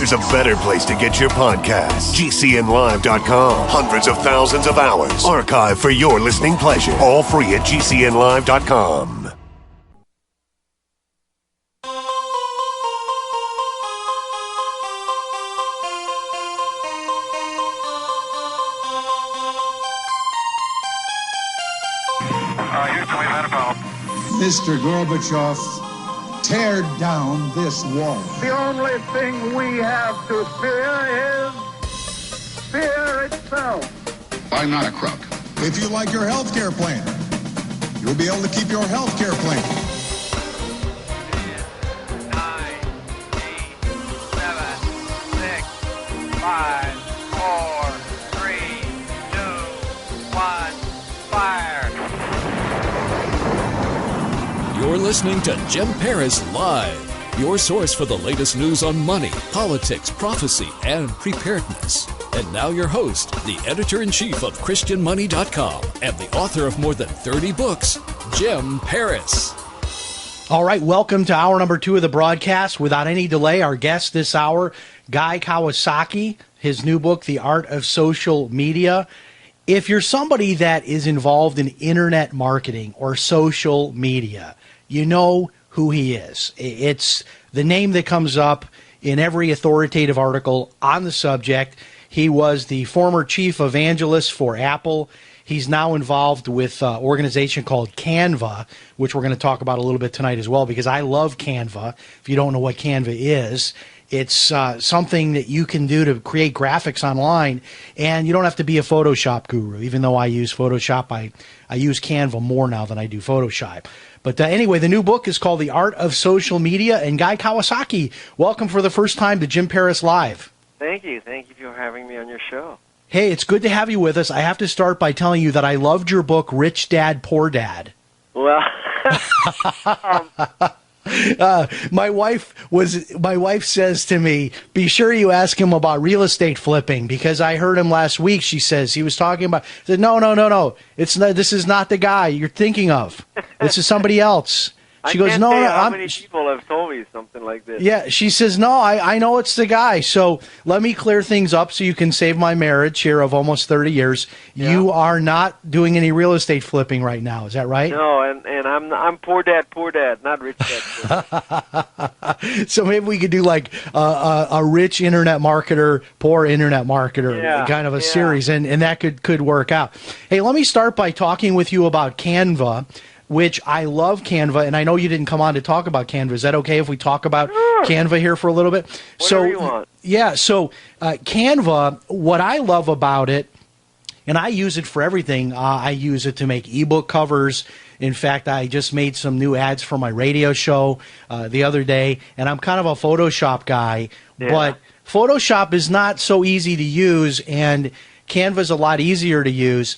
There's a better place to get your podcasts. GCNlive.com. Hundreds of thousands of hours archived for your listening pleasure. All free at GCNlive.com. Mr. Gorbachev, tear down this wall. The only thing we have to fear is fear itself. I'm not a crook. If you like your health care plan, you'll be able to keep your health care plan. 9, 8, 7, 6, 5, 4, 3, 2, 1, fire. You're listening to Jim Paris Live, your source for the latest news on money, politics, prophecy, and preparedness. And now your host, the editor-in-chief of ChristianMoney.com and the author of more than 30 books, Jim Paris. All right, welcome to hour number 2 of the broadcast. Without any delay, our guest this hour, Guy Kawasaki, his new book, The Art of Social Media. If you're somebody that is involved in internet marketing or social media, you know who he is. It's the name that comes up in every authoritative article on the subject. He was the former chief evangelist for Apple. He's now involved with an organization called Canva, which we're going to talk about a little bit tonight as well, because I love Canva. If you don't know what Canva is, it's something that you can do to create graphics online, and you don't have to be a Photoshop guru. Even though I use Photoshop, I use Canva more now than I do Photoshop. But anyway, the new book is called The Art of Social Media, and Guy Kawasaki, welcome for the first time to Jim Paris Live. Thank you. Thank you for having me on your show. Hey, it's good to have you with us. I have to start by telling you that I loved your book, Rich Dad, Poor Dad. Well, my wife says to me, be sure you ask him about real estate flipping, because I heard him last week. She says he was talking about, I said, no. This is not the guy you're thinking of. This is somebody else. She goes, no, how many people have told me something like this? Yeah, she says, no, I know it's the guy. So let me clear things up so you can save my marriage here of almost 30 years. Yeah. You are not doing any real estate flipping right now. Is that right? No, and I'm poor dad, not rich dad. So maybe we could do like a rich internet marketer, poor internet marketer kind of a series, and that could work out. Hey, let me start by talking with you about Canva, which I love Canva, and I know you didn't come on to talk about Canva. Is that okay if we talk about Canva here for a little bit? Whatever you want. Yeah, so Canva, what I love about it, and I use it for everything. I use it to make ebook covers. In fact, I just made some new ads for my radio show the other day, and I'm kind of a Photoshop guy, but Photoshop is not so easy to use, and Canva is a lot easier to use.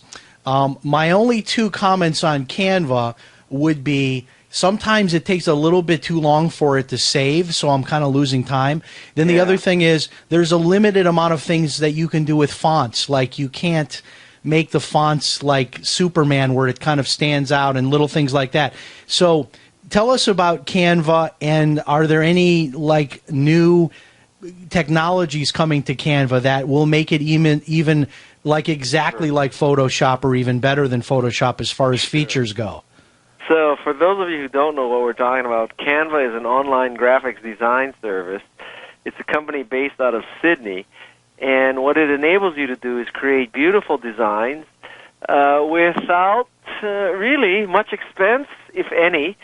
My only 2 comments on Canva would be sometimes it takes a little bit too long for it to save, so I'm kind of losing time. Then the other thing is there's a limited amount of things that you can do with fonts. Like you can't make the fonts like Superman where it kind of stands out and little things like that. So tell us about Canva, and are there any like new technologies coming to Canva that will make it even like exactly like Photoshop or even better than Photoshop as far as features go? So for those of you who don't know what we're talking about, Canva is an online graphics design service. It's a company based out of Sydney, and what it enables you to do is create beautiful designs without really much expense, if any,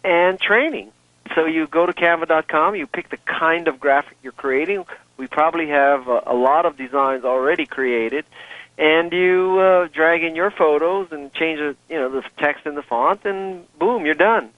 and training. So you go to Canva.com, you pick the kind of graphic you're creating. We probably have a lot of designs already created, and you drag in your photos and change the text in the font, and boom, you're done.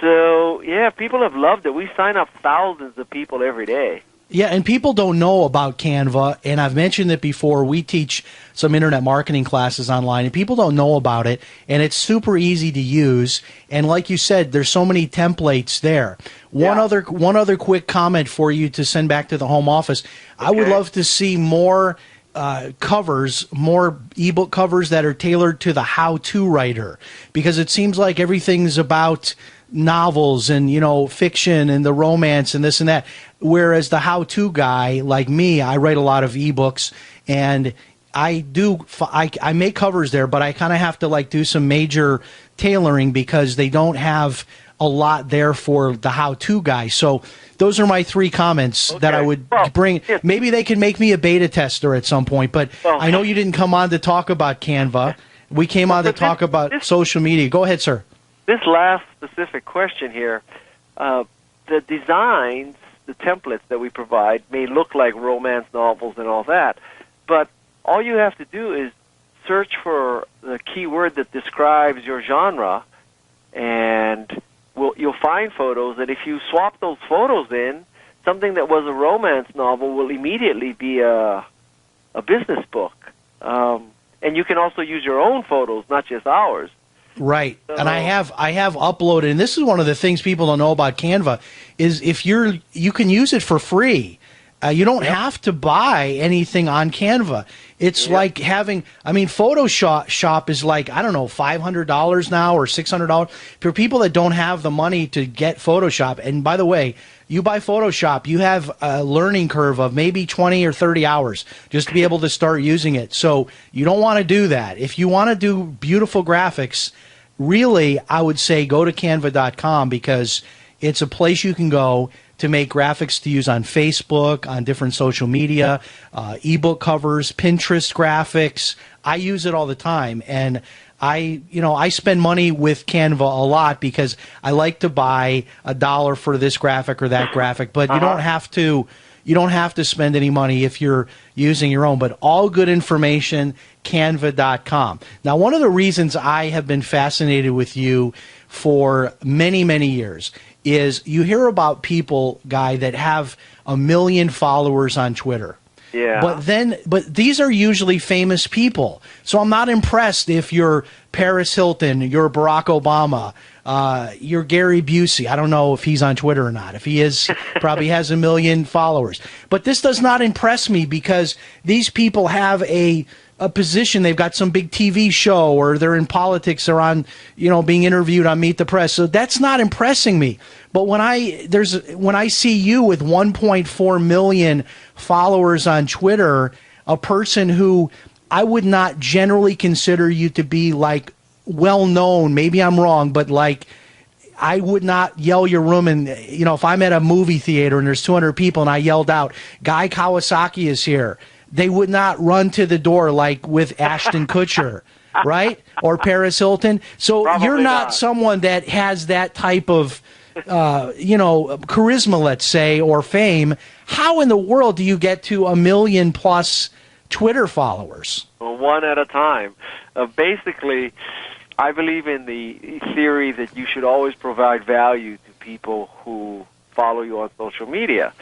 So yeah, people have loved it. We sign up thousands of people every day. Yeah, and people don't know about Canva, and I've mentioned it before. We teach some internet marketing classes online, and people don't know about it, and it's super easy to use. And like you said, there's so many templates there. One other quick comment for you to send back to the home office. Okay. I would love to see more covers, more ebook covers that are tailored to the how-to writer, because it seems like everything's about novels and, you know, fiction and the romance and this and that, whereas the how-to guy like me, I write a lot of ebooks, and I make covers there, but I kind of have to like do some major tailoring because they don't have a lot there for the how-to guy. So those are my 3 comments that I would bring. Maybe they can make me a beta tester at some point, but I know you didn't come on to talk about Canva. We came on to talk about social media. Go ahead, sir. This last specific question here, the designs, the templates that we provide may look like romance novels and all that, but all you have to do is search for the keyword that describes your genre, and you'll find photos, and if you swap those photos in, something that was a romance novel will immediately be a business book. And you can also use your own photos, not just ours. Right. And I have uploaded, and this is one of the things people don't know about Canva, is if you can use it for free. You don't have to buy anything on Canva. It's like having, Photoshop is like, I don't know, $500 now or $600 for people that don't have the money to get Photoshop. And by the way, you buy Photoshop, you have a learning curve of maybe 20 or 30 hours just to be able to start using it. So you don't want to do that. If you want to do beautiful graphics, really, I would say go to canva.com, because it's a place you can go to make graphics to use on Facebook, on different social media, ebook covers, Pinterest graphics. I use it all the time, and I spend money with Canva a lot because I like to buy $1 for this graphic or that graphic, but you don't have to spend any money if you're using your own. But all good information, canva.com. Now, one of the reasons I have been fascinated with you for many, many years is you hear about people, Guy, that have 1 million followers on Twitter. Yeah. But these are usually famous people. So I'm not impressed if you're Paris Hilton, you're Barack Obama, you're Gary Busey. I don't know if he's on Twitter or not. If he is, probably has 1 million followers. But this does not impress me because these people have a position. They've got some big TV show, or they're in politics, or on, being interviewed on Meet the Press. So that's not impressing me. But when I see you with 1.4 million followers on Twitter, a person who I would not generally consider you to be like well known, maybe I'm wrong, but like I would not yell your room, and if I'm at a movie theater and there's 200 people and I yelled out, "Guy Kawasaki is here," they would not run to the door like with Ashton Kutcher, right? Or Paris Hilton. So Probably you're not someone that has that type of, charisma, let's say, or fame. How in the world do you get to 1 million plus Twitter followers? Well, one at a time. Basically, I believe in the theory that you should always provide value to people who follow you on social media.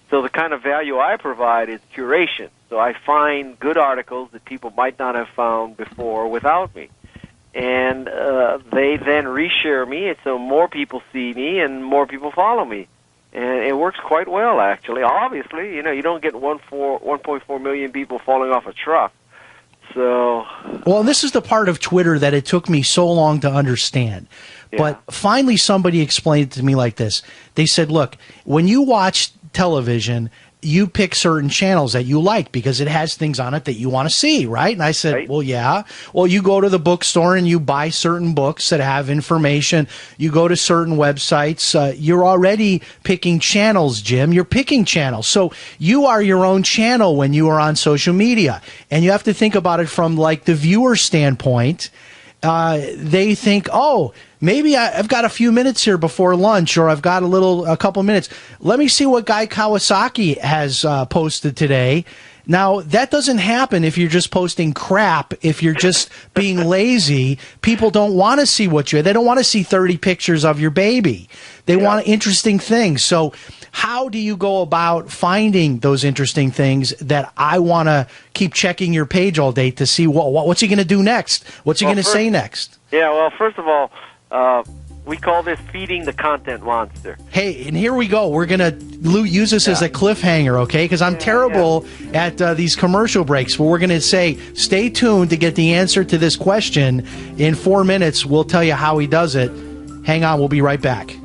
So the kind of value I provide is curation. So I find good articles that people might not have found before without me. And they then reshare me, and so more people see me and more people follow me. And it works quite well, actually. Obviously, you don't get 1.4 million people falling off a truck. So, well, this is the part of Twitter that it took me so long to understand. Yeah. But finally somebody explained it to me like this. They said, look, when you watch television, you pick certain channels that you like because it has things on it that you want to see, right? And I said, right. Well, yeah. Well, you go to the bookstore and you buy certain books that have information. You go to certain websites. You're already picking channels, Jim. You're picking channels. So you are your own channel when you are on social media. And you have to think about it from like the viewer standpoint. They think, oh, maybe I've got a few minutes here before lunch, or I've got a couple minutes. Let me see what Guy Kawasaki has posted today. Now, that doesn't happen if you're just posting crap. If you're just being lazy, people don't want to see they don't want to see 30 pictures of your baby. They want interesting things. So how do you go about finding those interesting things that I want to keep checking your page all day to see what's he going to do next? What's he going to say next? Yeah, well, first of all, We call this feeding the content monster. Hey, and here we go. We're going to use this as a cliffhanger, okay? Because I'm terrible at these commercial breaks. But we're going to say, stay tuned to get the answer to this question. In 4 minutes, we'll tell you how he does it. Hang on, we'll be right back.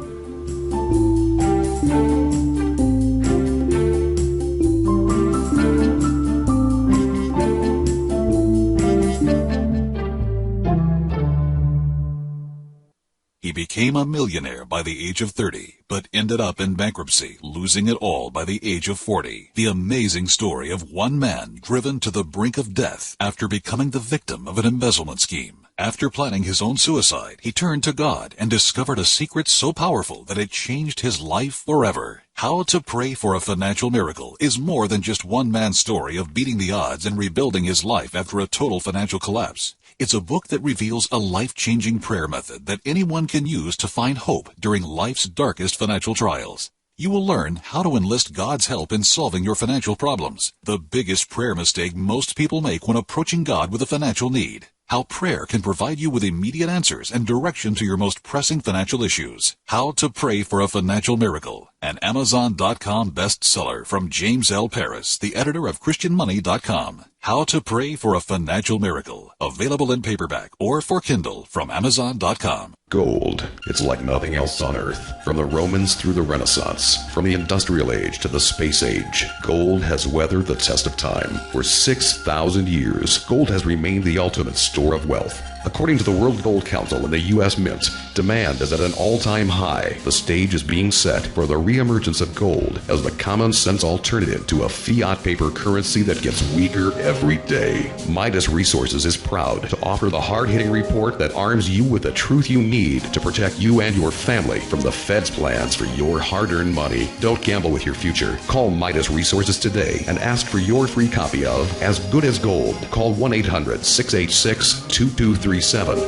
He became a millionaire by the age of 30, but ended up in bankruptcy, losing it all by the age of 40. The amazing story of one man driven to the brink of death after becoming the victim of an embezzlement scheme. After planning his own suicide, he turned to God and discovered a secret so powerful that it changed his life forever. How to Pray for a Financial Miracle is more than just one man's story of beating the odds and rebuilding his life after a total financial collapse. It's a book that reveals a life-changing prayer method that anyone can use to find hope during life's darkest financial trials. You will learn how to enlist God's help in solving your financial problems, the biggest prayer mistake most people make when approaching God with a financial need. How prayer can provide you with immediate answers and direction to your most pressing financial issues. How to Pray for a Financial Miracle, an Amazon.com bestseller from James L. Paris, the editor of ChristianMoney.com. How to Pray for a Financial Miracle, available in paperback or for Kindle from Amazon.com. Gold. It's like nothing else on Earth. From the Romans through the Renaissance, from the Industrial Age to the Space Age, gold has weathered the test of time. For 6,000 years, gold has remained the ultimate store of wealth. According to the World Gold Council and the U.S. Mint, demand is at an all-time high. The stage is being set for the reemergence of gold as the common-sense alternative to a fiat paper currency that gets weaker every day. Midas Resources is proud to offer the hard-hitting report that arms you with the truth you need to protect you and your family from the Fed's plans for your hard-earned money. Don't gamble with your future. Call Midas Resources today and ask for your free copy of As Good as Gold. Call 1-800-686-2237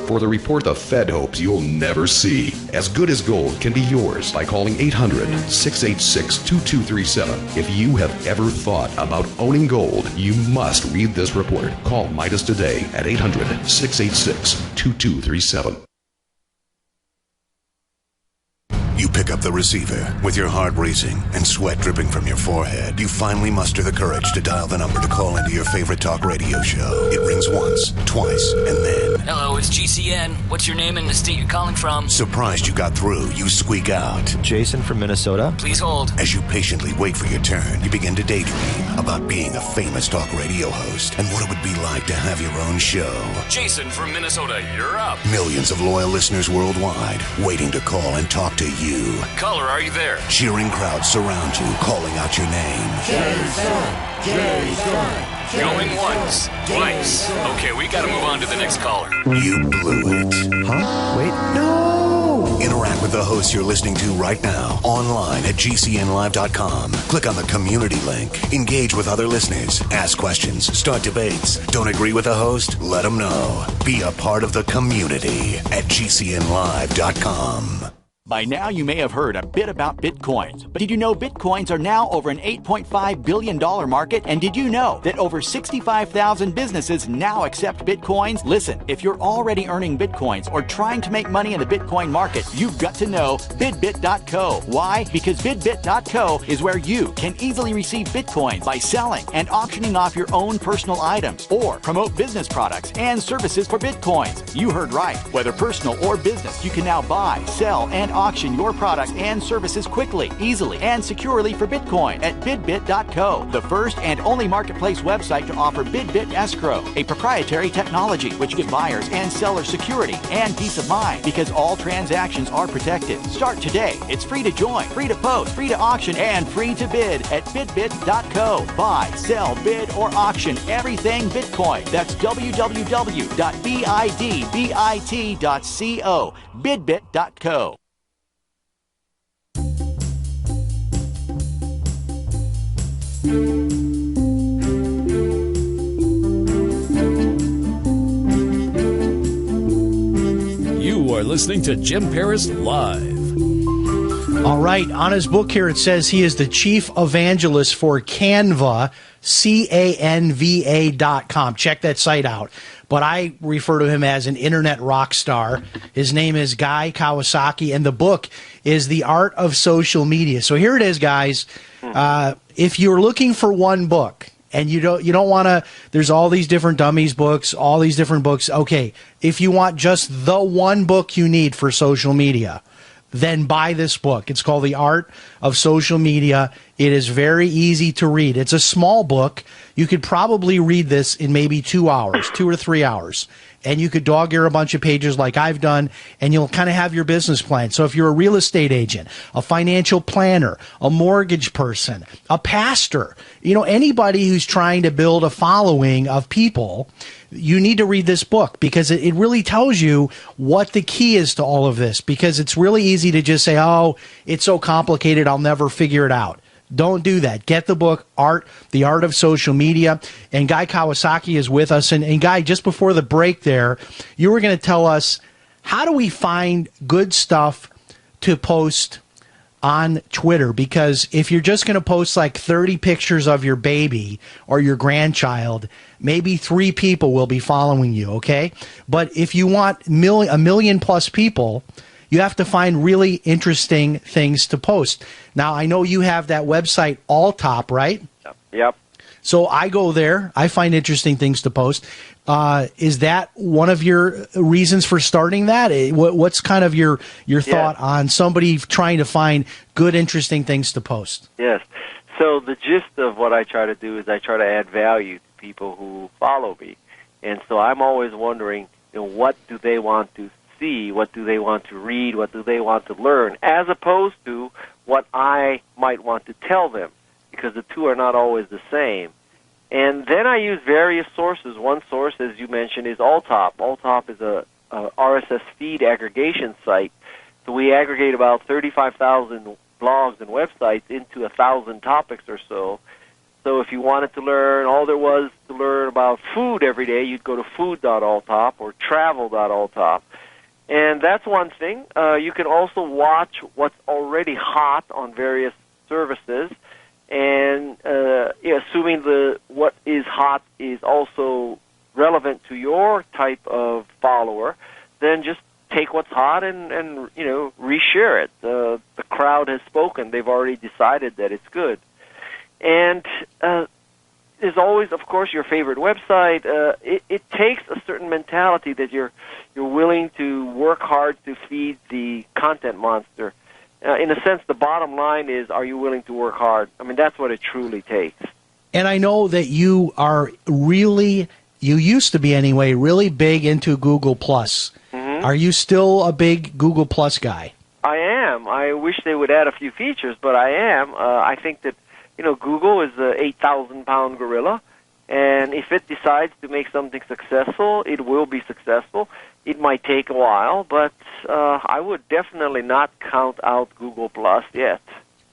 for the report the Fed hopes you'll never see. As Good as Gold can be yours by calling 800-686-2237. If you have ever thought about owning gold, you must read this report. Call Midas today at 800-686-2237. You pick up the receiver with your heart racing and sweat dripping from your forehead. You finally muster the courage to dial the number to call into your favorite talk radio show. It rings once, twice, and then... Hello, it's GCN. What's your name and the state you're calling from? Surprised you got through, you squeak out. Jason from Minnesota. Please hold. As you patiently wait for your turn, you begin to daydream about being a famous talk radio host and what it would be like to have your own show. Jason from Minnesota, you're up. Millions of loyal listeners worldwide waiting to call and talk to you. Caller, are you there? Cheering crowds surround you, calling out your name. Jason! Jason! Going once, twice. Okay, we gotta move on to the next caller. You blew it. Huh? Wait, no! Interact with the hosts you're listening to right now, online at GCNlive.com. Click on the community link. Engage with other listeners. Ask questions. Start debates. Don't agree with the host? Let them know. Be a part of the community at GCNlive.com. By now, you may have heard a bit about Bitcoins, but did you know Bitcoins are now over an $8.5 billion market? And did you know that over 65,000 businesses now accept Bitcoins? Listen, if you're already earning Bitcoins or trying to make money in the Bitcoin market, you've got to know BidBit.co. Why? Because BidBit.co is where you can easily receive Bitcoins by selling and auctioning off your own personal items or promote business products and services for Bitcoins. You heard right. Whether personal or business, you can now buy, sell, and auction your products and services quickly, easily, and securely for Bitcoin at BidBit.co, the first and only marketplace website to offer BidBit Escrow, a proprietary technology which gives buyers and sellers security and peace of mind because all transactions are protected. Start today. It's free to join, free to post, free to auction, and free to bid at BidBit.co. Buy, sell, bid, or auction everything Bitcoin. That's www.bidbit.co. BidBit.co. You are listening to Jim Paris Live. All right, on his book here it says he is the chief evangelist for Canva, Canva.com. Check that site out. but I refer to him as an internet rock star. His name is Guy Kawasaki, and the book is The Art of Social Media. So here it is, guys. If you're looking for one book, and you don't want to, there's all these different dummies books, all these different books. Okay, if you want just the one book you need for social media, then buy this book. It's called The Art of Social Media. It is very easy to read. It's a small book. You could probably read this in maybe 2 hours, 2 or 3 hours. And you could dog-ear a bunch of pages like I've done, and you'll kind of have your business plan. So if you're a real estate agent, a financial planner, a mortgage person, a pastor, anybody who's trying to build a following of people, you need to read this book because it really tells you what the key is to all of this, because it's really easy to just say, oh, it's so complicated, I'll never figure it out. Don't do that. Get the book, The Art of Social Media. And Guy Kawasaki is with us. And Guy, just before the break there, you were going to tell us, how do we find good stuff to post on Twitter? Because if you're just going to post like 30 pictures of your baby or your grandchild, maybe 3 people will be following you, okay? But if you want a million plus people, you have to find really interesting things to post. Now, I know you have that website, Alltop, right? Yep. So I go there. I find interesting things to post. Is that one of your reasons for starting that? What's kind of your thought on somebody trying to find good, interesting things to post? Yes. So the gist of what I try to do is I try to add value to people who follow me. And so I'm always wondering, what do they want to see? What do they want to read? What do they want to learn? As opposed to what I might want to tell them, because the two are not always the same. And then I use various sources. One source, as you mentioned, is Alltop. Alltop is a RSS feed aggregation site. So we aggregate about 35,000 blogs and websites into 1,000 topics or so. So if you wanted to learn, all there was to learn about food every day, you'd go to food.alltop or travel.alltop. And that's one thing. You can also watch what's already hot on various services. And assuming what is hot is also relevant to your type of follower, then just take what's hot and reshare it. The crowd has spoken; they've already decided that it's good. And there's always, of course, your favorite website. It takes a certain mentality that you're willing to work hard to feed the content monster. In a sense, the bottom line is, are you willing to work hard? I mean, that's what it truly takes. And I know that you are you used to be anyway, really big into Google+. Mm-hmm. Are you still a big Google+ guy? I am. I wish they would add a few features, but I am. I think that, Google is an 8,000-pound gorilla, and if it decides to make something successful, it will be successful. It might take a while, but I would definitely not count out Google+ yet.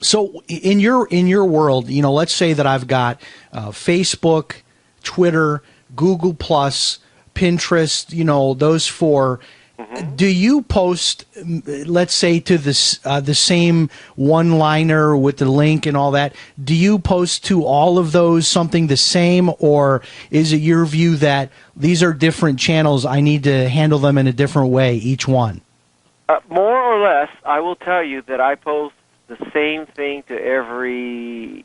So in your world, let's say that I've got Facebook, Twitter, Google+, Pinterest, those 4. Mm-hmm. Do you post, let's say, to the same one-liner with the link and all that? Do you post to all of those something the same, or is it your view that these are different channels, I need to handle them in a different way, each one? More or less, I will tell you that I post the same thing to every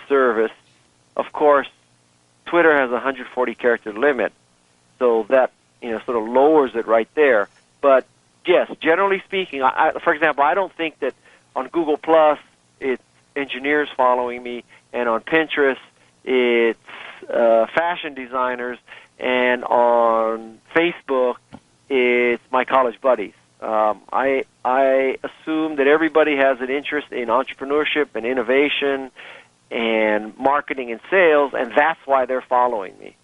service. Of course, Twitter has a 140-character limit, so that sort of lowers it right there. But yes, generally speaking, for example, I don't think that on Google+, it's engineers following me, and on Pinterest, it's fashion designers, and on Facebook, it's my college buddies. I assume that everybody has an interest in entrepreneurship and innovation and marketing and sales, and that's why they're following me.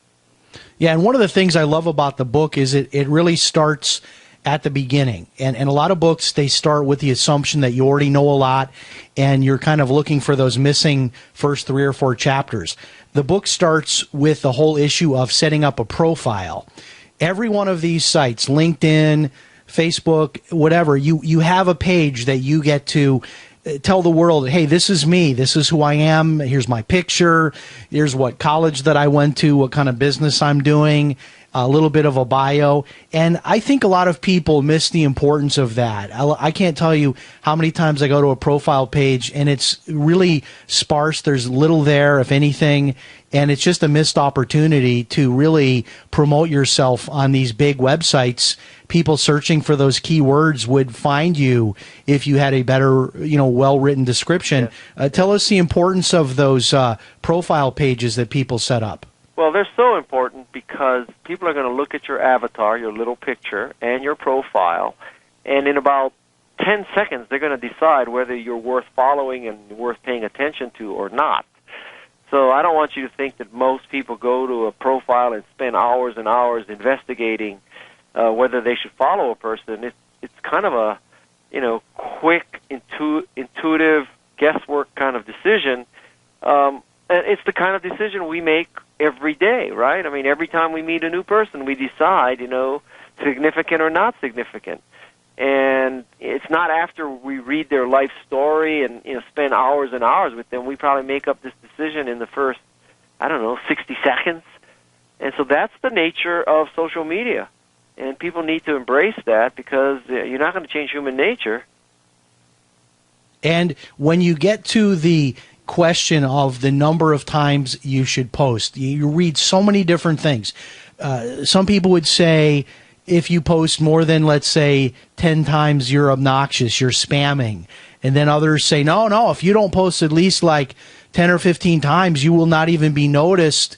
Yeah, and one of the things I love about the book is it really starts at the beginning. And a lot of books, they start with the assumption that you already know a lot, and you're kind of looking for those missing first 3 or 4 chapters. The book starts with the whole issue of setting up a profile. Every one of these sites, LinkedIn, Facebook, whatever, you have a page that you get to tell the world, hey, this is me, this is who I am, here's my picture, here's what college that I went to, what kind of business I'm doing. a little bit of a bio. And I think a lot of people miss the importance of that. I can't tell you how many times I go to a profile page and it's really sparse. There's little there, if anything. And it's just a missed opportunity to really promote yourself on these big websites. People searching for those keywords would find you if you had a better, well-written description. Yeah. Tell us the importance of those profile pages that people set up. Well, they're so important because people are going to look at your avatar, your little picture, and your profile, and in about 10 seconds they're going to decide whether you're worth following and worth paying attention to or not. So I don't want you to think that most people go to a profile and spend hours and hours investigating whether they should follow a person. It's kind of a quick, intuitive, guesswork kind of decision. And it's the kind of decision we make every day, right? I mean, every time we meet a new person, we decide, significant or not significant. And it's not after we read their life story and spend hours and hours with them. We probably make up this decision in the first, 60 seconds. And so that's the nature of social media. And people need to embrace that because you're not going to change human nature. And when you get to the question of the number of times you should post, you read so many different things. Some people would say, if you post more than, let's say, 10 times, you're obnoxious, you're spamming. And then others say, no, if you don't post at least like 10 or 15 times, you will not even be noticed.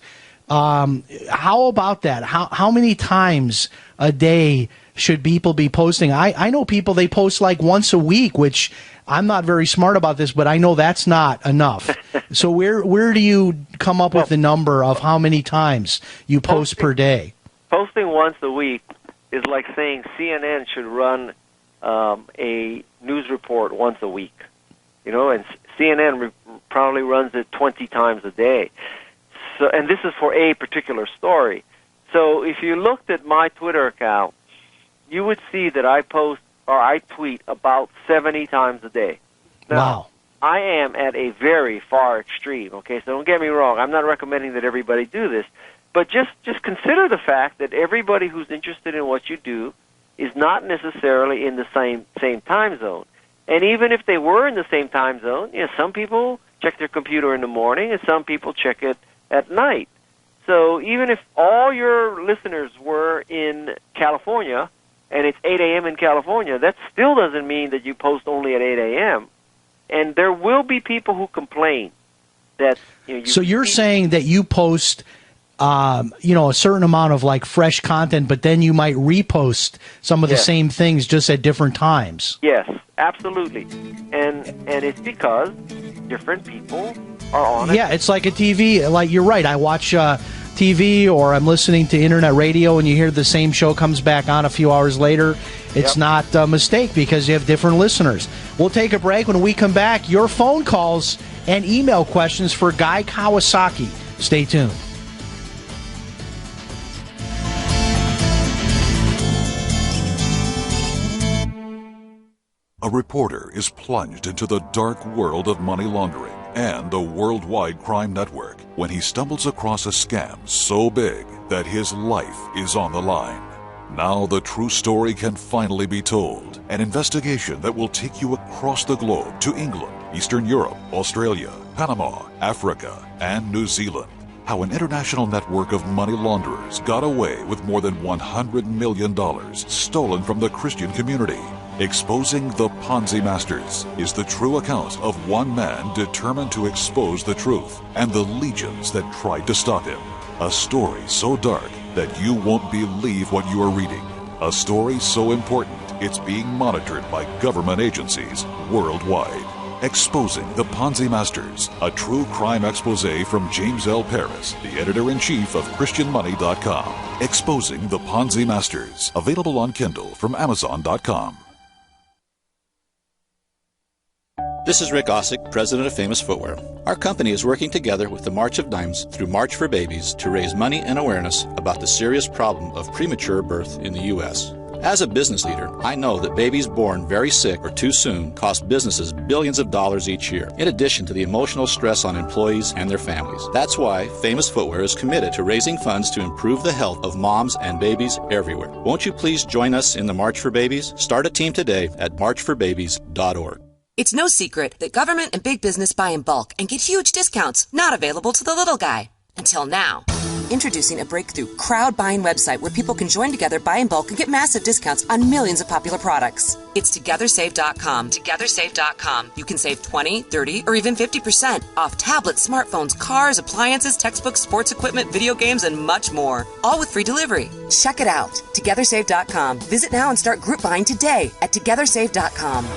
How about that? How many times a day should people be posting? I know people, they post like once a week, which I'm not very smart about this, but I know that's not enough. So where do you come up with the number of how many times you post per day? Posting once a week is like saying CNN should run a news report once a week, and CNN probably runs it 20 times a day. So, and this is for a particular story. So if you looked at my Twitter account, you would see that I post or I tweet about 70 times a day. Now, wow. I am at a very far extreme, okay? So don't get me wrong. I'm not recommending that everybody do this. But just consider the fact that everybody who's interested in what you do is not necessarily in the same time zone. And even if they were in the same time zone, some people check their computer in the morning and some people check it at night. So even if all your listeners were in California and it's 8 a.m. in California, that still doesn't mean that you post only at 8 a.m. And there will be people who complain that... So you're saying that you post... a certain amount of like fresh content, but then you might repost some of the same things just at different times. Yes, absolutely. And it's because different people are on it. Yeah, it's like a TV. Like, you're right. I watch TV or I'm listening to internet radio and you hear the same show comes back on a few hours later. It's not a mistake because you have different listeners. We'll take a break. When we come back, your phone calls and email questions for Guy Kawasaki. Stay tuned. A reporter is plunged into the dark world of money laundering and a worldwide crime network when he stumbles across a scam so big that his life is on the line. Now the true story can finally be told. An investigation that will take you across the globe to England, Eastern Europe, Australia, Panama, Africa, and New Zealand. How an international network of money launderers got away with more than $100 million stolen from the Christian community. Exposing the Ponzi Masters is the true account of one man determined to expose the truth and the legions that tried to stop him. A story so dark that you won't believe what you are reading. A story so important it's being monitored by government agencies worldwide. Exposing the Ponzi Masters, a true crime expose from James L. Paris, the editor-in-chief of ChristianMoney.com. Exposing the Ponzi Masters, available on Kindle from Amazon.com. This is Rick Ossick, president of Famous Footwear. Our company is working together with the March of Dimes through March for Babies to raise money and awareness about the serious problem of premature birth in the U.S. As a business leader, I know that babies born very sick or too soon cost businesses billions of dollars each year, in addition to the emotional stress on employees and their families. That's why Famous Footwear is committed to raising funds to improve the health of moms and babies everywhere. Won't you please join us in the March for Babies? Start a team today at marchforbabies.org. It's no secret that government and big business buy in bulk and get huge discounts not available to the little guy. Until now. Introducing a breakthrough crowd buying website where people can join together, buy in bulk, and get massive discounts on millions of popular products. It's TogetherSave.com. TogetherSave.com. You can save 20, 30, or even 50% off tablets, smartphones, cars, appliances, textbooks, sports equipment, video games, and much more. All with free delivery. Check it out. TogetherSave.com. Visit now and start group buying today at TogetherSave.com.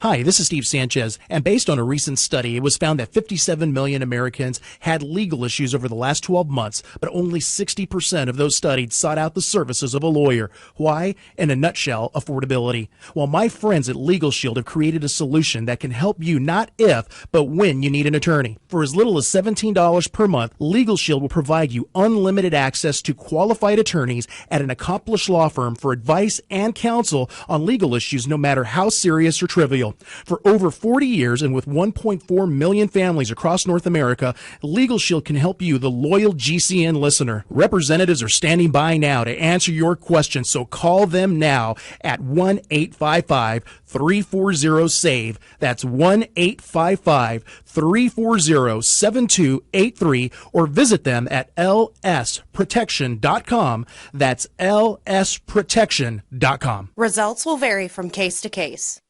Hi, this is Steve Sanchez, and based on a recent study, it was found that 57 million Americans had legal issues over the last 12 months, but only 60% of those studied sought out the services of a lawyer. Why? In a nutshell, affordability. Well, my friends at Legal Shield have created a solution that can help you not if, but when you need an attorney. For as little as $17 per month, Legal Shield will provide you unlimited access to qualified attorneys at an accomplished law firm for advice and counsel on legal issues, no matter how serious or trivial. For over 40 years and with 1.4 million families across North America, Legal Shield can help you, the loyal GCN listener. Representatives are standing by now to answer your questions, so call them now at 1-855-340-SAVE. That's 1-855-340-7283, or visit them at lsprotection.com. That's lsprotection.com. Results will vary from case to case.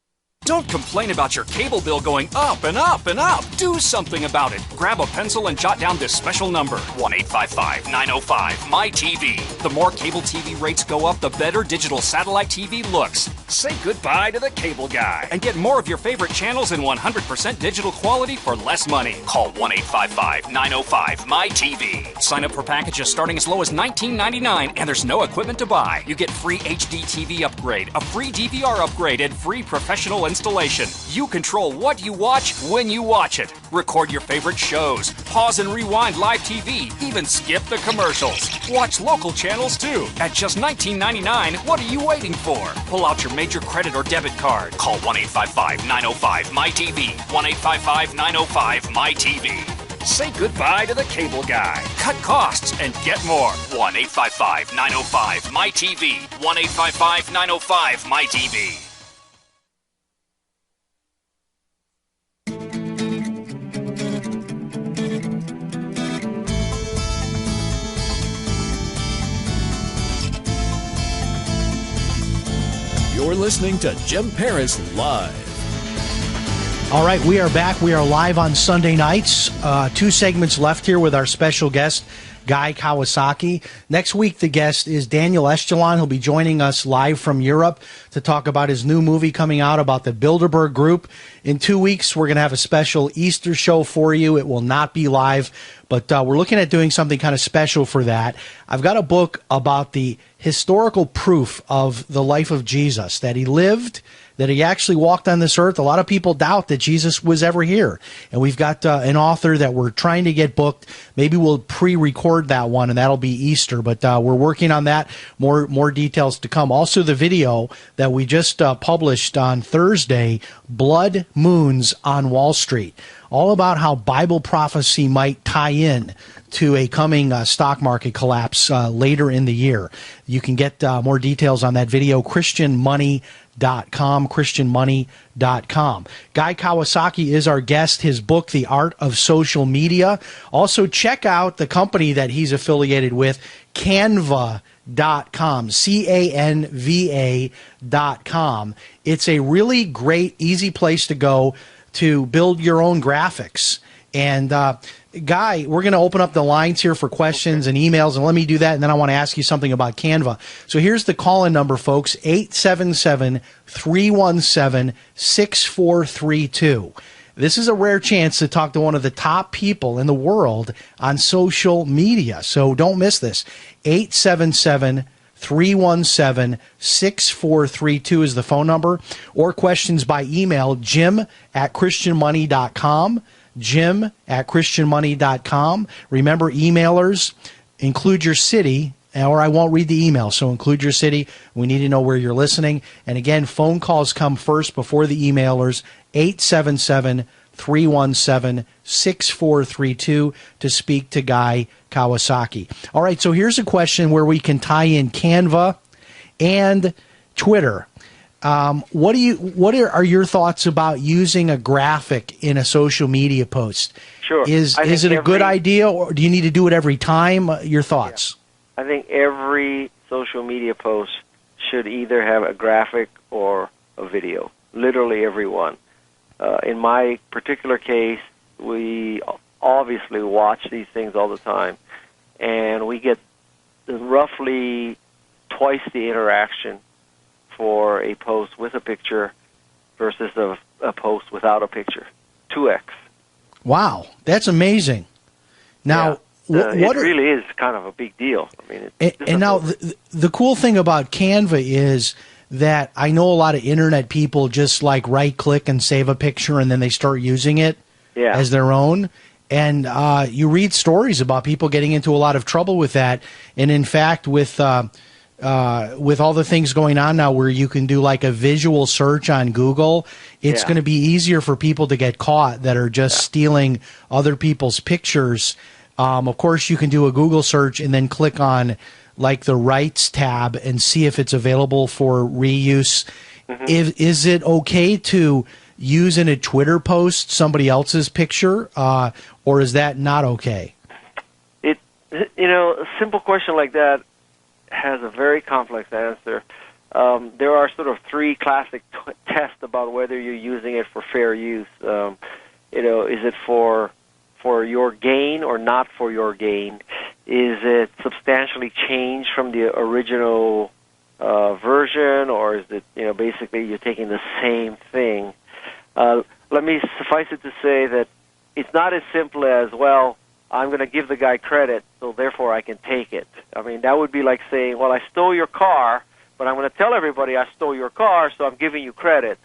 Don't complain about your cable bill going up and up and up. Do something about it. Grab a pencil and jot down this special number, 1-855-905-MY-TV. The more cable TV rates go up, the better digital satellite TV looks. Say goodbye to the cable guy and get more of your favorite channels in 100% digital quality for less money. Call 1-855-905-MY-TV. Sign up for packages starting as low as $19.99, and there's no equipment to buy. You get free HD TV upgrade, a free DVR upgrade, and free professional installation. You control what you watch when you watch it. Record your favorite shows, pause and rewind live TV, even skip the commercials. Watch local channels too. At just $19.99, what are you waiting for? Pull out your major credit or debit card. Call 1-855-905-MY-TV. 1-855-905-MY-TV. Say goodbye to the cable guy. Cut costs and get more. 1-855-905-MY-TV. 1-855-905-MY-TV. You're listening to Jim Paris Live. All right, we are back. We are live on Sunday nights. 2 segments left here with our special guest, Guy Kawasaki. Next week, the guest is Daniel Echelon. He'll be joining us live from Europe to talk about his new movie coming out about the Bilderberg Group. In 2 weeks, we're going to have a special Easter show for you. It will not be live, but we're looking at doing something kind of special for that. I've got a book about the historical proof of the life of Jesus, that he lived, that he actually walked on this earth. A lot of people doubt that Jesus was ever here. And we've got an author that we're trying to get booked. Maybe we'll pre-record that one, and that'll be Easter. But we're working on that. More details to come. Also, the video that we just published on Thursday, Blood Moons on Wall Street. All about how Bible prophecy might tie in to a coming stock market collapse later in the year. You can get more details on that video, christianmoney.com. Guy Kawasaki is our guest. His book, The Art of Social Media. Also, check out the company that he's affiliated with, Canva.com, Canva.com. It's a really great, easy place to go to build your own graphics. And Guy, we're going to open up the lines here for questions and emails, and let me do that, and then I want to ask you something about Canva. So here's the call-in number, folks, 877-317-6432. This is a rare chance to talk to one of the top people in the world on social media, so don't miss this. 877-317-6432 is the phone number, or questions by email, jim@christianmoney.com. Jim@christianmoney.com. Remember, emailers, include your city or I won't read the email. So include your city. We need to know where you're listening. And again, phone calls come first before the emailers. 877-317-6432 to speak to Guy Kawasaki. All right, so here's a question where we can tie in Canva and Twitter. What are your thoughts about using a graphic in a social media post? Sure. Is it a good idea, or do you need to do it every time? Your thoughts? I think every social media post should either have a graphic or a video. Literally every one. In my particular case, we obviously watch these things all the time, and we get roughly twice the interaction for a post with a picture versus a post without a picture. 2x. Wow, that's amazing. Now, it really is kind of a big deal. I mean, and now the cool thing about Canva is that I know a lot of internet people just like right-click and save a picture, and then they start using it as their own. And you read stories about people getting into a lot of trouble with that. And in fact, with all the things going on now where you can do like a visual search on Google, it's going to be easier for people to get caught that are just stealing other people's pictures. Of course, you can do a Google search and then click on like the rights tab and see if it's available for reuse. Is it okay to use in a Twitter post somebody else's picture, or is that not okay? A simple question like that has a very complex answer. There are sort of three classic tests about whether you're using it for fair use. Is it for your gain or not for your gain? Is it substantially changed from the original version, or is it basically you're taking the same thing? Let me suffice it to say that it's not as simple as, well, I'm going to give the guy credit, so therefore I can take it. I mean, that would be like saying, well, I stole your car, but I'm going to tell everybody I stole your car, so I'm giving you credit.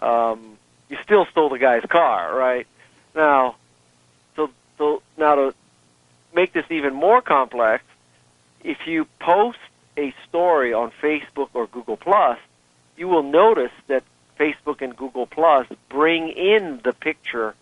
You still stole the guy's car, right? Now, so now to make this even more complex, if you post a story on Facebook or Google+, you will notice that Facebook and Google+ bring in the picture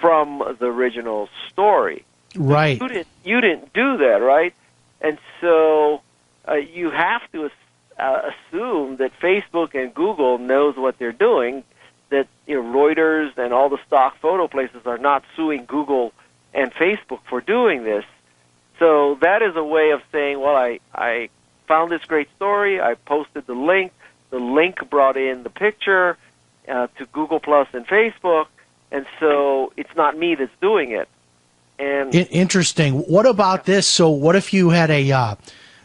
from the original story. Right. You didn't do that, right? And so you have to assume that Facebook and Google knows what they're doing, that Reuters and all the stock photo places are not suing Google and Facebook for doing this. So that is a way of saying, well, I found this great story, I posted the link brought in the picture to Google Plus and Facebook, and so it's not me that's doing it. And interesting. What about this? So what if you had a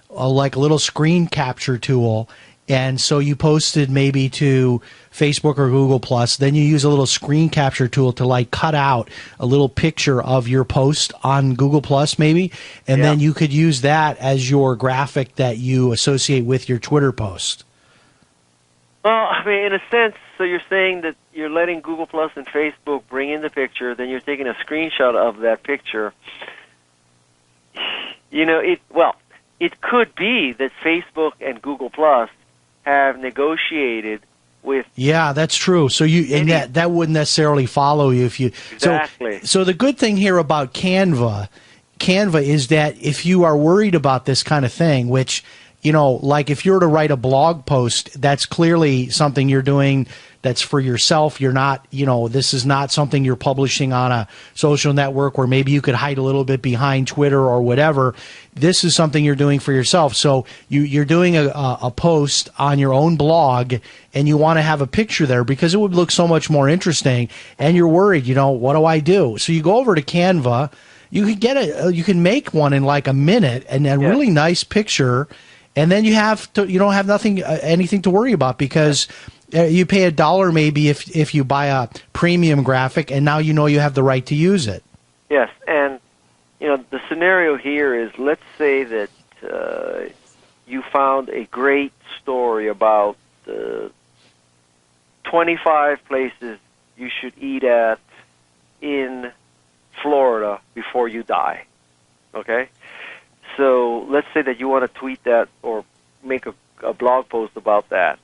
little screen capture tool, and so you posted maybe to Facebook or Google Plus, then you use a little screen capture tool to like cut out a little picture of your post on Google Plus maybe, and then you could use that as your graphic that you associate with your Twitter post. Well, I mean, in a sense, so you're saying that you're letting Google Plus and Facebook bring in the picture, then you're taking a screenshot of that picture. It could be that Facebook and Google Plus have negotiated with. Yeah, that's true. So that wouldn't necessarily follow you if you. Exactly. So the good thing here about Canva is that if you are worried about this kind of thing, which, like if you were to write a blog post, that's clearly something you're doing that's for yourself. You're not, this is not something you're publishing on a social network where maybe you could hide a little bit behind Twitter or whatever. This is something you're doing for yourself. So you're doing a post on your own blog, and you want to have a picture there because it would look so much more interesting. And you're worried, what do I do? So you go over to Canva. You can you can make one in like a minute, and a really nice picture. And then you don't have anything to worry about because you pay $1 maybe if you buy a premium graphic, and now you have the right to use it. Yes, and the scenario here is, let's say that you found a great story about 25 places you should eat at in Florida before you die. Okay? So let's say that you want to tweet that or make a blog post about that.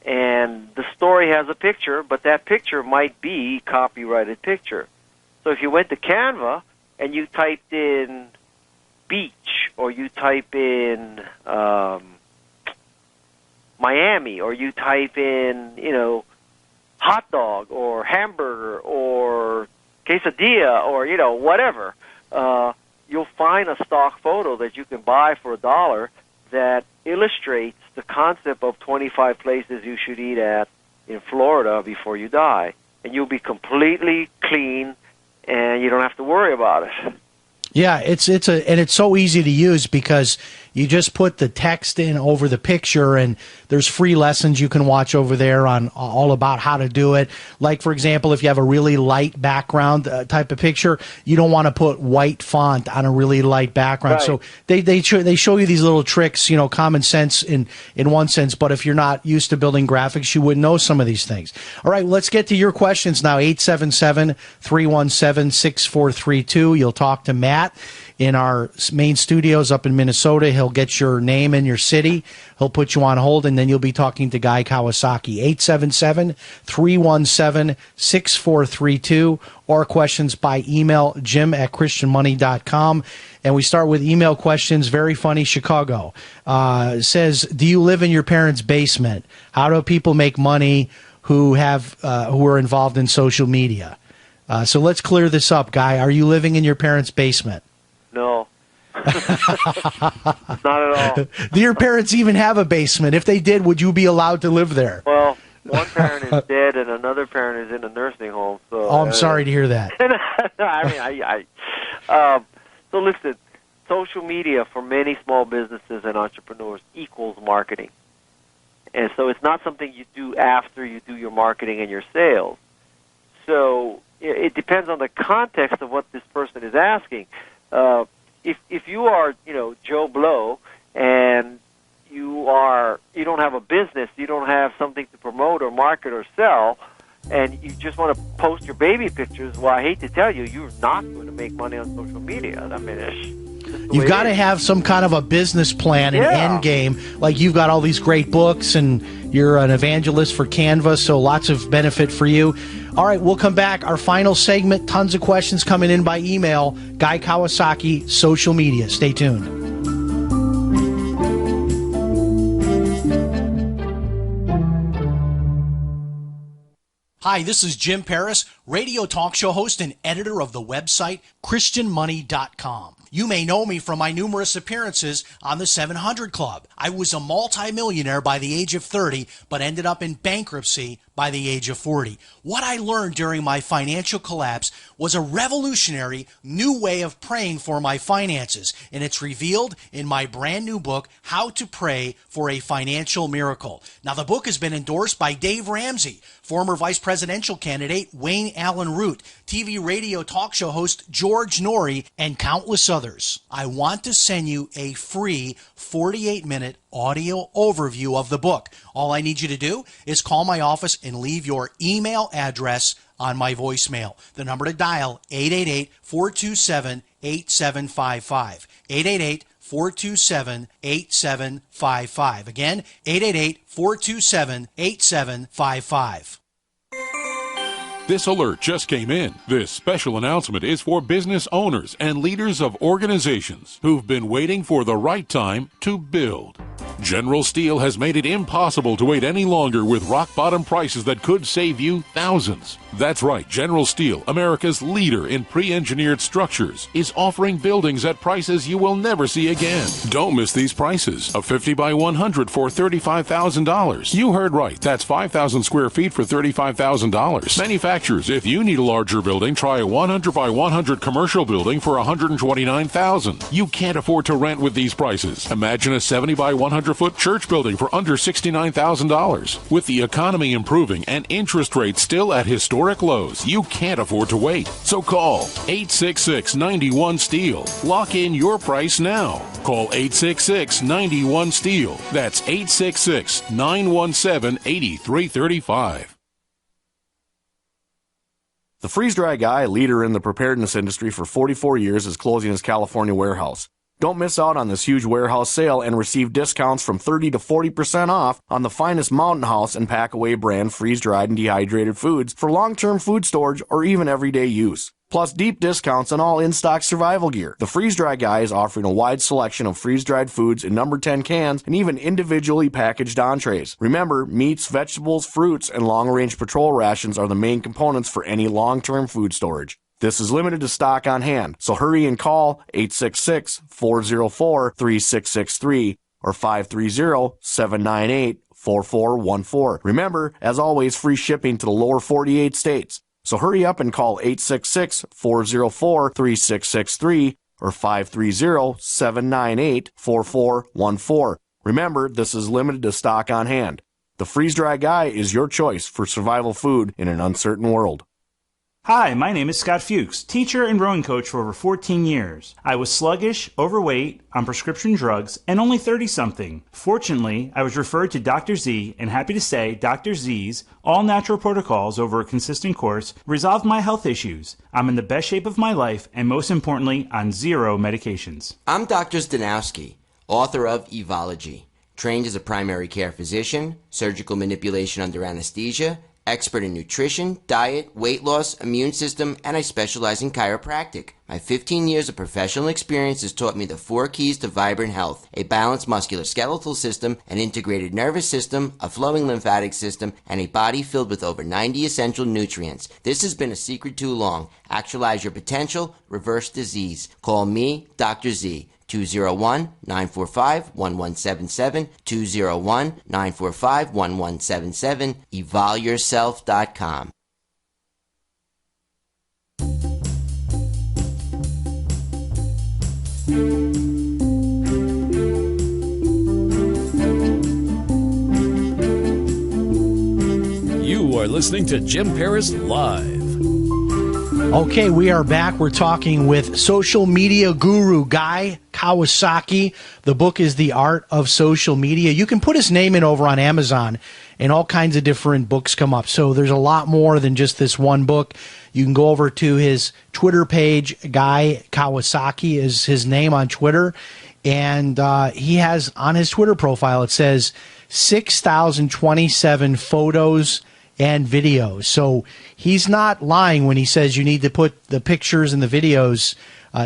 And the story has a picture, but that picture might be copyrighted picture. So if you went to Canva and you typed in beach, or you type in Miami, or you type in, hot dog or hamburger or quesadilla or, whatever, you'll find a stock photo that you can buy for $1 that illustrates the concept of 25 places you should eat at in Florida before you die. And you'll be completely clean, and you don't have to worry about it. Yeah, it's so easy to use because you just put the text in over the picture, and there's free lessons you can watch over there on all about how to do it. Like, for example, if you have a really light background type of picture, you don't want to put white font on a really light background. Right. So they show you these little tricks, common sense in one sense, but if you're not used to building graphics, you wouldn't know some of these things. All right, let's get to your questions now. 877-317-6432. You'll talk to Matt in our main studios up in Minnesota. He'll get your name and your city. He'll put you on hold, and then you'll be talking to Guy Kawasaki. 877-317-6432, or questions by email, jim@christianmoney.com. And we start with email questions. Very funny. Chicago says, do you live in your parents' basement? How do people make money who are involved in social media? So let's clear this up, Guy. Are you living in your parents' basement? No. Not at all. Do your parents even have a basement? If they did, would you be allowed to live there? Well, one parent is dead and another parent is in a nursing home. So I'm sorry to hear that. So listen, social media for many small businesses and entrepreneurs equals marketing. And so it's not something you do after you do your marketing and your sales. So it depends on the context of what this person is asking. If you are, Joe Blow, and you don't have a business, you don't have something to promote or market or sell, and you just want to post your baby pictures, well, I hate to tell you, you're not going to make money on social media. I mean, you've got to have some kind of a business plan and end game. Like, you've got all these great books, and you're an evangelist for Canva, so lots of benefit for you. All right, we'll come back. Our final segment, tons of questions coming in by email. Guy Kawasaki, social media. Stay tuned. Hi, this is Jim Paris, radio talk show host and editor of the website ChristianMoney.com. You may know me from my numerous appearances on the 700 Club. I was a multimillionaire by the age of 30, but ended up in bankruptcy by the age of 40. What I learned during my financial collapse was a revolutionary new way of praying for my finances, and it's revealed in my brand new book, How to Pray for a Financial Miracle. Now, the book has been endorsed by Dave Ramsey, former vice presidential candidate Wayne Allen Root, TV radio talk show host George Norrie, and countless others. I want to send you a free 48-minute audio overview of the book. All I need you to do is call my office and leave your email address on my voicemail. The number to dial, 888-427-8755. 888-427-8755. Again, 888-427-8755. This alert just came in. This special announcement is for business owners and leaders of organizations who've been waiting for the right time to build. General Steel has made it impossible to wait any longer with rock-bottom prices that could save you thousands. That's right, General Steel, America's leader in pre-engineered structures, is offering buildings at prices you will never see again. Don't miss these prices. A 50 by 100 for $35,000. You heard right. That's 5,000 square feet for $35,000. Manufacturers, if you need a larger building, try a 100 by 100 commercial building for $129,000. You can't afford to rent with these prices. Imagine a 70 by 100-foot church building for under $69,000. With the economy improving and interest rates still at historic lows, you can't afford to wait. So call 866-91-STEEL. Lock in your price now. Call 866-91-STEEL. That's 866-917-8335. The freeze-dry guy, leader in the preparedness industry for 44 years, is closing his California warehouse. Don't miss out on this huge warehouse sale and receive discounts from 30 to 40% off on the finest Mountain House and Packaway brand freeze-dried and dehydrated foods for long-term food storage or even everyday use. Plus deep discounts on all in-stock survival gear. The Freeze Dry Guy is offering a wide selection of freeze-dried foods in number 10 cans and even individually packaged entrees. Remember, meats, vegetables, fruits, and long-range patrol rations are the main components for any long-term food storage. This is limited to stock on hand, so hurry and call 866-404-3663 or 530-798-4414. Remember, as always, free shipping to the lower 48 states. So hurry up and call 866-404-3663 or 530-798-4414. Remember, this is limited to stock on hand. The Freeze Dry Guy is your choice for survival food in an uncertain world. Hi, my name is Scott Fuchs, teacher and rowing coach for over 14 years. I was sluggish, overweight, on prescription drugs, and only 30-something. Fortunately, I was referred to Dr. Z, and happy to say Dr. Z's all-natural protocols over a consistent course resolved my health issues. I'm in the best shape of my life, and most importantly, on 0 medications. I'm Dr. Zdanowski, author of Evology, trained as a primary care physician, surgical manipulation under anesthesia, expert in nutrition, diet, weight loss, immune system, and I specialize in chiropractic. My 15 years of professional experience has taught me the 4 keys to vibrant health: a balanced musculoskeletal system, an integrated nervous system, a flowing lymphatic system, and a body filled with over 90 essential nutrients. This has been a secret too long. Actualize your potential, reverse disease. Call me, Dr. Z. 201-945-1177, 201-945-1177, evolyourself.com. You are listening to Jim Paris Live. Okay, we are back. We're talking with social media guru Guy Kawasaki. The book is The Art of Social Media. You can put his name in over on Amazon, and all kinds of different books come up. So there's a lot more than just this one book. You can go over to his Twitter page. Guy Kawasaki is his name on Twitter. And he has on his Twitter profile, it says 6,027 photos and videos. So he's not lying when he says you need to put the pictures and the videos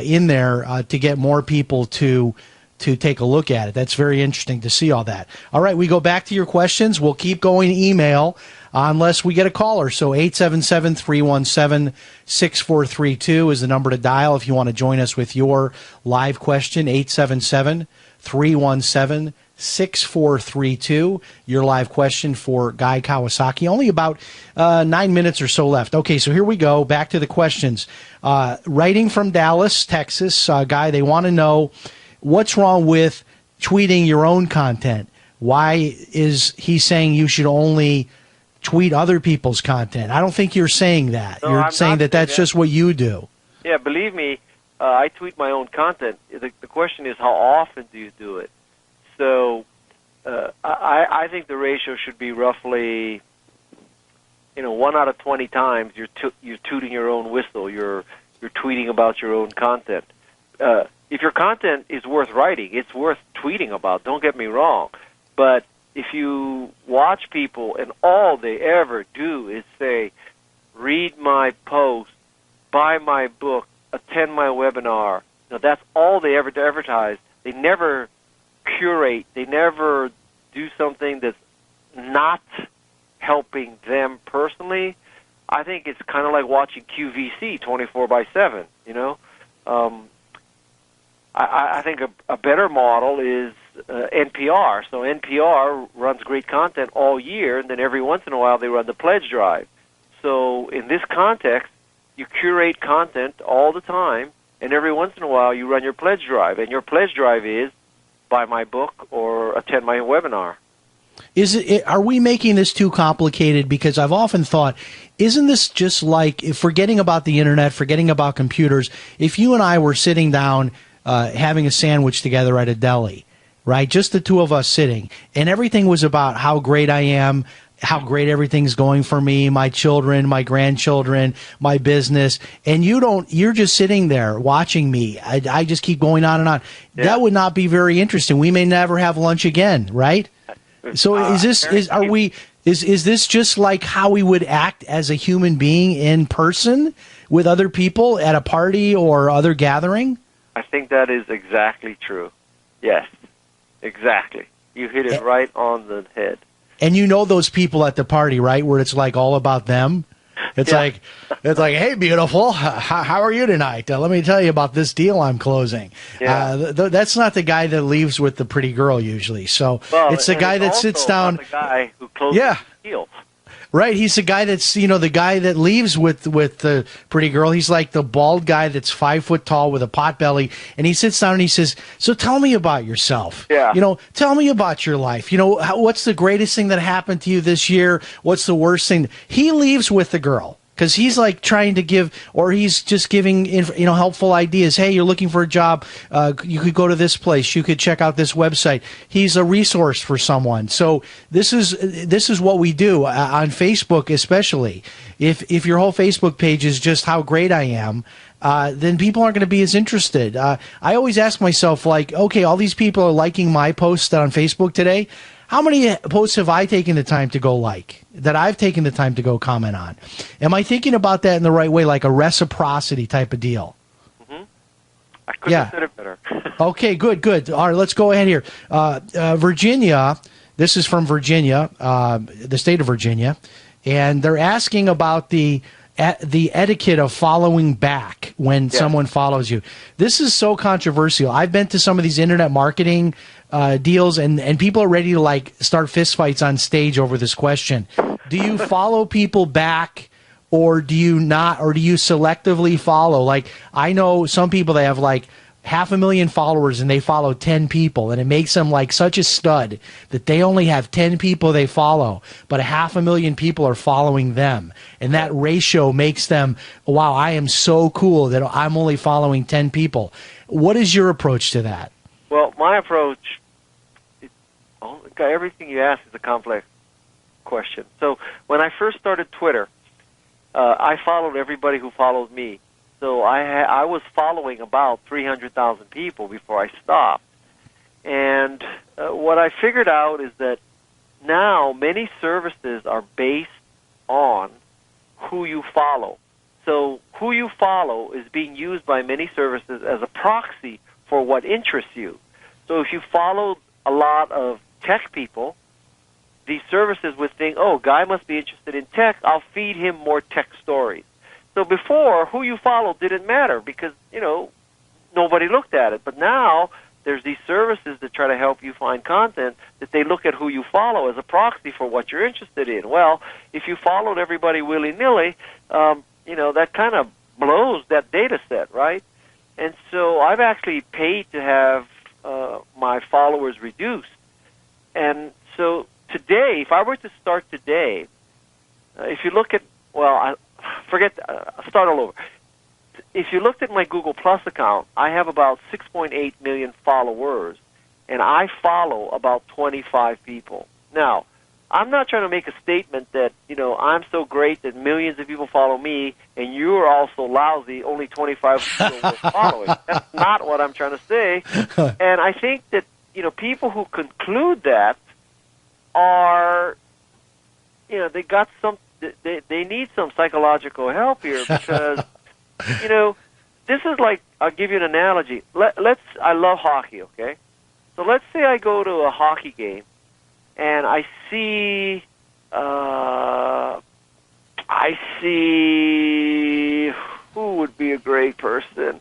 in there to get more people to take a look at it. That's very interesting to see all that. All right, we go back to your questions. We'll keep going email unless we get a caller. So 877-317-6432 is the number to dial if you want to join us with your live question. 877-317-6432. 6432, your live question for Guy Kawasaki. Only about 9 minutes or so left. Okay, so here we go. Back to the questions. Writing from Dallas, Texas, Guy, they want to know what's wrong with tweeting your own content. Why is he saying you should only tweet other people's content? I don't think you're saying that. No, you're saying that that's just what you do. Yeah, believe me, I tweet my own content. The question is, how often do you do it? So I think the ratio should be roughly, 1 out of 20 times you're tooting your own whistle. You're tweeting about your own content. If your content is worth writing, it's worth tweeting about. Don't get me wrong. But if you watch people and all they ever do is say, read my post, buy my book, attend my webinar, that's all they ever advertise. They never curate. They never do something that's not helping them personally. I think it's kind of like watching QVC 24/7. I think a better model is NPR. So NPR runs great content all year, and then every once in a while they run the pledge drive. So in this context, you curate content all the time, and every once in a while you run your pledge drive, and your pledge drive is buy my book or attend my webinar. Are we making this too complicated? Because I've often thought, isn't this just like forgetting about the internet, forgetting about computers? If you and I were sitting down having a sandwich together at a deli, right? Just the two of us sitting, and everything was about how great I am, how great everything's going for me, my children, my grandchildren, my business, and you're just sitting there watching me. I just keep going on and on. Yeah. That would not be very interesting. We may never have lunch again, right? So is this just like how we would act as a human being in person with other people at a party or other gathering? I think that is exactly true. Yes, exactly. You hit it right on the head. And you know those people at the party, right, where it's like all about them? It's like, hey, beautiful, how are you tonight? Let me tell you about this deal I'm closing. Yeah. That's not the guy that leaves with the pretty girl usually. So it's the guy that sits down. The guy who closes the deal. Right, he's the guy that's the guy that leaves with the pretty girl. He's like the bald guy that's 5 foot tall with a pot belly, and he sits down and he says, "So tell me about yourself. Yeah, tell me about your life. What's the greatest thing that happened to you this year? What's the worst thing?" He leaves with the girl. Because he's like trying to give, or he's just giving, helpful ideas. Hey, you're looking for a job. You could go to this place. You could check out this website. He's a resource for someone. So this is what we do on Facebook, especially. If your whole Facebook page is just how great I am, then people aren't going to be as interested. I always ask myself, like, okay, all these people are liking my post on Facebook today. How many posts have I taken the time to go like, that I've taken the time to go comment on? Am I thinking about that in the right way, like a reciprocity type of deal? Mm-hmm. I couldn't have said it better. Okay, good. All right, let's go ahead here. Virginia, this is from Virginia, the state of Virginia, and they're asking about the etiquette of following back when someone follows you. This is so controversial. I've been to some of these internet marketing deals, and people are ready to like start fistfights on stage over this question. Do you follow people back, or do you not, or do you selectively follow? Like, I know some people that have like 500,000 followers and they follow 10 people, and it makes them like such a stud that they only have 10 people they follow, but 500,000 people are following them, and that ratio makes them, wow, I am so cool that I'm only following 10 people. What is your approach to that? Well, my approach, everything you ask is a complex question. So when I first started Twitter, I followed everybody who followed me. So I was following about 300,000 people before I stopped. And what I figured out is that now many services are based on who you follow. So who you follow is being used by many services as a proxy for what interests you. So if you follow a lot of tech people, these services would think, oh, guy must be interested in tech, I'll feed him more tech stories. So before, who you follow didn't matter because, nobody looked at it. But now there's these services that try to help you find content that they look at who you follow as a proxy for what you're interested in. Well, if you followed everybody willy-nilly, that kind of blows that data set, right? And so I've actually paid to have my followers reduced. And so today, if I were to start today, if you look at, I'll start all over. If you looked at my Google Plus account, I have about 6.8 million followers, and I follow about 25 people. Now, I'm not trying to make a statement that, I'm so great that millions of people follow me, and you're also lousy, only 25 people are following. That's not what I'm trying to say. And I think that, people who conclude that are, they got some, they need some psychological help here because, this is like, I'll give you an analogy. I love hockey, okay? So let's say I go to a hockey game and I see who would be a great person.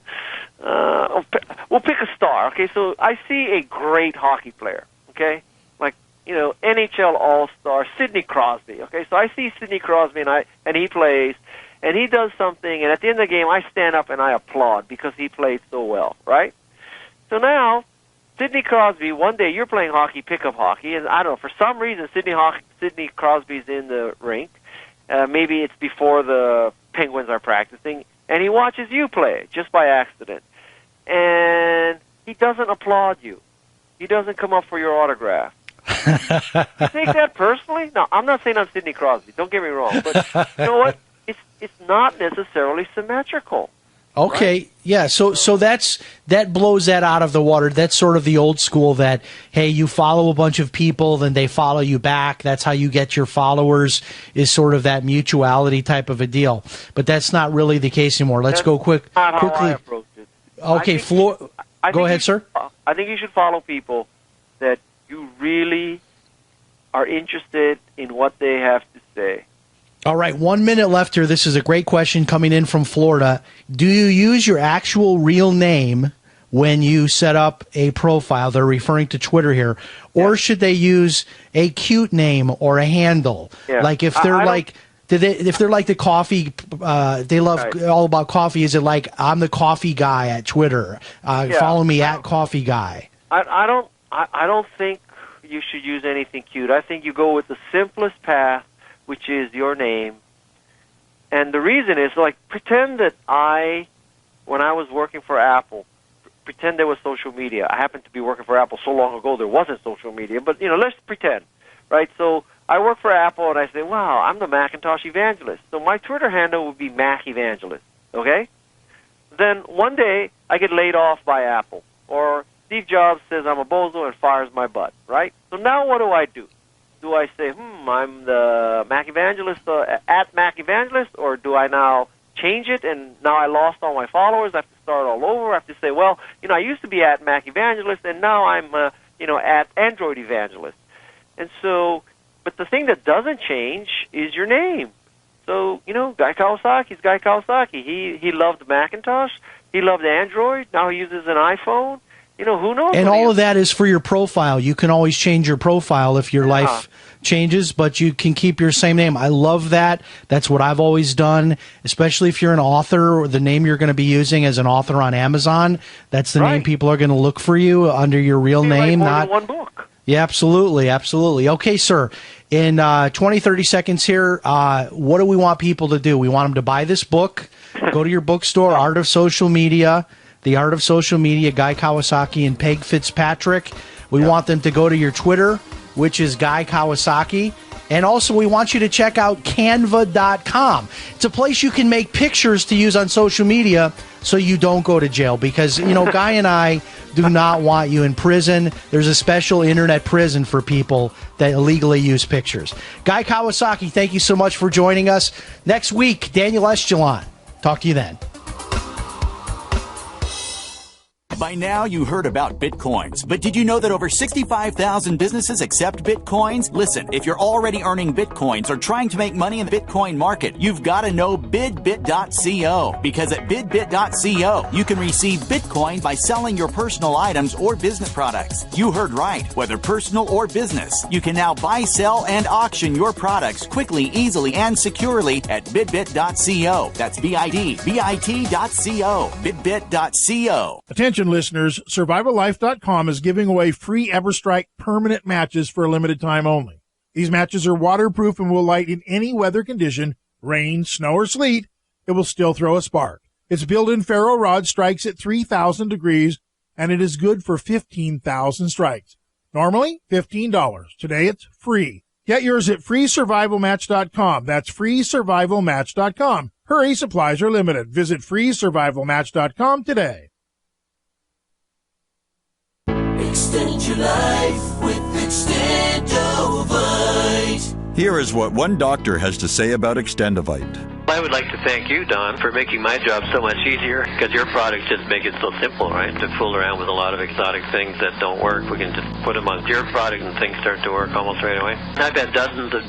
We'll pick a star, okay? So I see a great hockey player, okay? Like, NHL All-Star, Sidney Crosby, okay? So I see Sidney Crosby and he plays, and he does something, and at the end of the game I stand up and I applaud because he played so well, right? So now, Sidney Crosby, one day you're playing hockey, pickup hockey, and I don't know, for some reason Sidney Crosby's in the rink. Maybe it's before the Penguins are practicing, and he watches you play just by accident. And he doesn't applaud you. He doesn't come up for your autograph. You take that personally? No, I'm not saying I'm Sidney Crosby. Don't get me wrong. But you know what? It's not necessarily symmetrical. Okay, right? Yeah. So that blows that out of the water. That's sort of the old school that, hey, you follow a bunch of people, then they follow you back. That's how you get your followers, is sort of that mutuality type of a deal. But that's not really the case anymore. Let's go quickly. How I approach it. Okay, go ahead, sir. I think you should follow people that you really are interested in what they have to say. All right, 1 minute left here. This is a great question coming in from Florida. Do you use your actual real name when you set up a profile? They're referring to Twitter here. Or should they use a cute name or a handle? Yeah. Like if they're if they're like the coffee, they love all about coffee. Is it like, I'm the coffee guy at Twitter? Follow me at coffee guy. I don't think you should use anything cute. I think you go with the simplest path, which is your name. And the reason is, like, pretend that when I was working for Apple, pretend there was social media. I happened to be working for Apple so long ago there wasn't social media, but, let's pretend, right? So I work for Apple, and I say, wow, I'm the Macintosh evangelist. So my Twitter handle would be Mac Evangelist, okay? Then one day I get laid off by Apple, or Steve Jobs says I'm a bozo and fires my butt, right? So now what do? Do I say, I'm the Mac Evangelist, at Mac Evangelist, or do I now change it and now I lost all my followers? I have to start all over. I have to say, well, I used to be at Mac Evangelist, and now I'm, at Android Evangelist. And so, but the thing that doesn't change is your name. So, Guy Kawasaki's Guy Kawasaki. He loved Macintosh. He loved Android. Now he uses an iPhone. Who knows? And all of that is for your profile. You can always change your profile if your life changes, but you can keep your same name. I love that. That's what I've always done, especially if you're an author, or the name you're going to be using as an author on Amazon. That's the name people are going to look for you under your real name. Not one book. Yeah, absolutely. Absolutely. Okay, sir. In 20, 30 seconds here, what do we want people to do? We want them to buy this book, go to your bookstore, Art of Social Media. The Art of Social Media, Guy Kawasaki and Peg Fitzpatrick. We want them to go to your Twitter, which is Guy Kawasaki. And also we want you to check out Canva.com. It's a place you can make pictures to use on social media so you don't go to jail. Because, Guy and I do not want you in prison. There's a special internet prison for people that illegally use pictures. Guy Kawasaki, thank you so much for joining us. Next week, Daniel Estulon. Talk to you then. By now, you heard about Bitcoins, but did you know that over 65,000 businesses accept Bitcoins? Listen, if you're already earning Bitcoins or trying to make money in the Bitcoin market, you've got to know bidbit.co, because at bidbit.co, you can receive Bitcoin by selling your personal items or business products. You heard right. Whether personal or business, you can now buy, sell, and auction your products quickly, easily, and securely at bidbit.co. That's bidbit.co. bidbit.co. Attention listeners, SurvivalLife.com is giving away free EverStrike permanent matches for a limited time only. These matches are waterproof and will light in any weather condition, rain, snow, or sleet. It will still throw a spark. Its built-in ferro rod strikes at 3,000 degrees, and it is good for 15,000 strikes. Normally, $15. Today, it's free. Get yours at freesurvivalmatch.com. That's freesurvivalmatch.com. Hurry, supplies are limited. Visit freesurvivalmatch.com today. Extend your life with Extendovite. Here is what one doctor has to say about Extendovite. I would like to thank you, Don, for making my job so much easier, because your products just make it so simple, right? To fool around with a lot of exotic things that don't work, we can just put them on your product and things start to work almost right away. I've had dozens of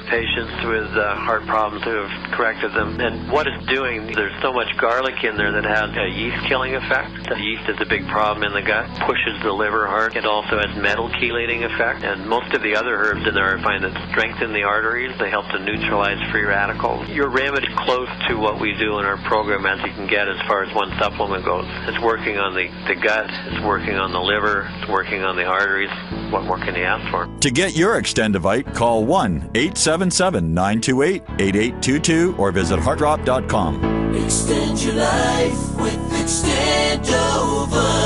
patients with heart problems who have corrected them, and what it's doing, there's so much garlic in there that has a yeast-killing effect. The yeast is a big problem in the gut, pushes the liver hard. It also has metal chelating effect, and most of the other herbs in there I find that strengthen the arteries. They help to neutralize free radicals. Your remedy close to what we do in our program as you can get as far as one supplement goes. It's working on the gut, it's working on the liver, it's working on the arteries. What more can you ask for? To get your Extendovite, call 1-877-928-8822 or visit heartdrop.com. Extend your life with Extendovite.